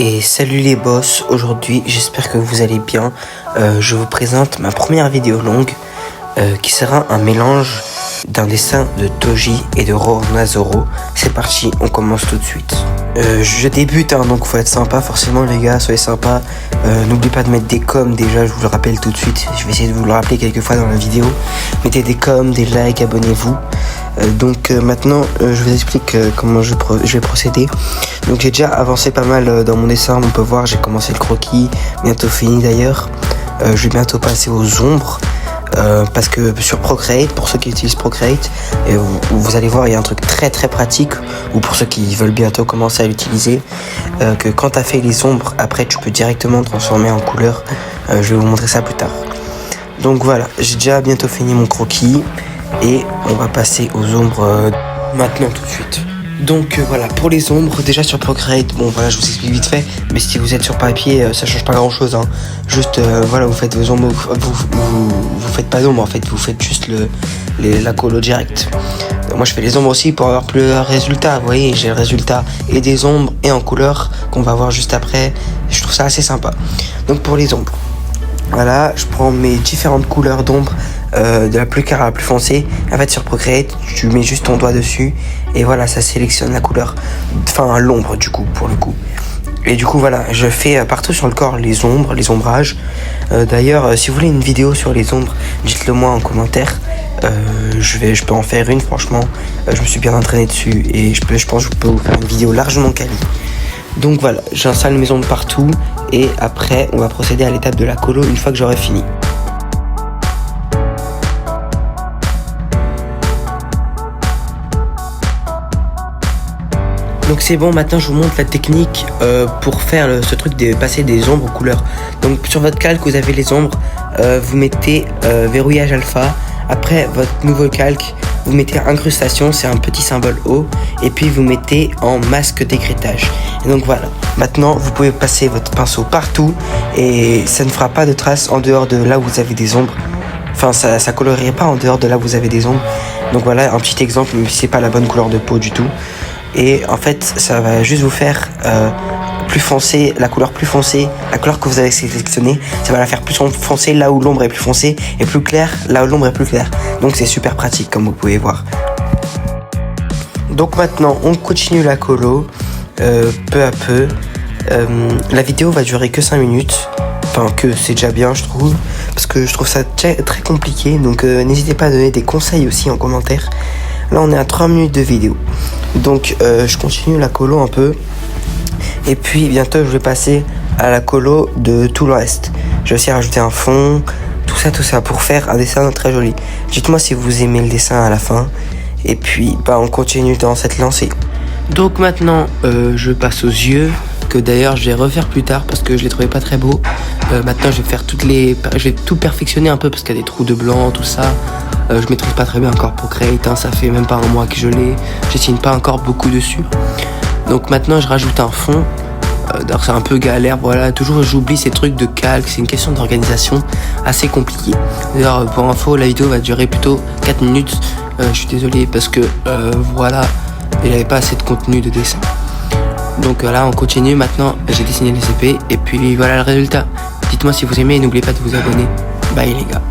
Et salut les boss, aujourd'hui j'espère que vous allez bien. Je vous présente ma première vidéo longue qui sera un mélange d'un dessin de Toji et de Roronoa. C'est parti, on commence tout de suite. Je débute hein, donc faut être sympa forcément les gars, soyez sympas. N'oubliez pas de mettre des coms déjà, je vous le rappelle tout de suite. Je vais essayer de vous le rappeler quelques fois dans la vidéo. Mettez des coms, des likes, abonnez-vous. Maintenant je vous explique comment je vais procéder. Donc j'ai déjà avancé pas mal dans mon dessin, on peut voir j'ai commencé le croquis, bientôt fini d'ailleurs. Je vais bientôt passer aux ombres parce que sur Procreate, pour ceux qui utilisent Procreate, vous allez voir il y a un truc très pratique, ou pour ceux qui veulent bientôt commencer à l'utiliser, que quand tu as fait les ombres, après tu peux directement transformer en couleur. Je vais vous montrer ça plus tard. Donc voilà, j'ai déjà bientôt fini mon croquis. Et on va passer aux ombres maintenant tout de suite. Donc voilà, pour les ombres, déjà sur Procreate, bon voilà, je vous explique vite fait. Mais si vous êtes sur papier, ça change pas grand chose hein. Juste voilà, vous faites vos ombres, vous faites pas d'ombre en fait, vous faites juste la colo direct. Moi je fais les ombres aussi pour avoir plus de résultats. Vous voyez, j'ai le résultat et des ombres et en couleur qu'on va voir juste après. Je trouve ça assez sympa. Donc pour les ombres, voilà, je prends mes différentes couleurs d'ombre. De la plus claire à la plus foncée. En fait sur Procreate tu mets juste ton doigt dessus et voilà, ça sélectionne la couleur, enfin l'ombre du coup pour le coup. Et du coup voilà, je fais partout sur le corps les ombres, les ombrages. D'ailleurs si vous voulez une vidéo sur les ombres, dites-le moi en commentaire. Je peux en faire une, franchement je me suis bien entraîné dessus et je pense que je peux vous faire une vidéo largement quali. Donc voilà, j'installe mes ombres partout et après on va procéder à l'étape de la colo une fois que j'aurai fini. Donc c'est bon, maintenant je vous montre la technique pour faire ce truc de passer des ombres aux couleurs. Donc sur votre calque vous avez les ombres, vous mettez verrouillage alpha. Après votre nouveau calque vous mettez incrustation, c'est un petit symbole O. Et puis vous mettez en masque d'écrêtage. Et donc voilà, maintenant vous pouvez passer votre pinceau partout et ça ne fera pas de traces en dehors de là où vous avez des ombres. Enfin ça colorierait pas en dehors de là où vous avez des ombres. Donc voilà un petit exemple, mais c'est pas la bonne couleur de peau du tout. Et en fait ça va juste vous faire plus foncé, la couleur plus foncée, la couleur que vous avez sélectionnée, ça va la faire plus foncée là où l'ombre est plus foncée et plus claire là où l'ombre est plus claire. Donc c'est super pratique comme vous pouvez voir. Donc maintenant on continue la colo peu à peu. La vidéo va durer que 5 minutes. Enfin que c'est déjà bien je trouve, parce que je trouve ça très compliqué. Donc n'hésitez pas à donner des conseils aussi en commentaire. Là on est à 3 minutes de vidéo. Donc je continue la colo un peu. Et puis bientôt je vais passer à la colo de tout le reste. Je vais aussi rajouter un fond, tout ça pour faire un dessin très joli. Dites-moi si vous aimez le dessin à la fin. Et puis on continue dans cette lancée. Donc maintenant je passe aux yeux, que d'ailleurs je vais refaire plus tard parce que je les trouvais pas très beaux. Maintenant je vais faire je vais tout perfectionner un peu parce qu'il y a des trous de blanc, tout ça. Je maîtrise pas très bien encore Procreate, hein, ça fait même pas un mois que je l'ai. Je dessine pas encore beaucoup dessus. Donc maintenant je rajoute un fond. C'est un peu galère, voilà, toujours j'oublie ces trucs de calque, c'est une question d'organisation assez compliquée. D'ailleurs pour info la vidéo va durer plutôt 4 minutes. Je suis désolé parce que voilà, il n'y avait pas assez de contenu de dessin. Donc là on continue, maintenant j'ai dessiné les épées et puis voilà le résultat. Dites-moi si vous aimez et n'oubliez pas de vous abonner. Bye les gars.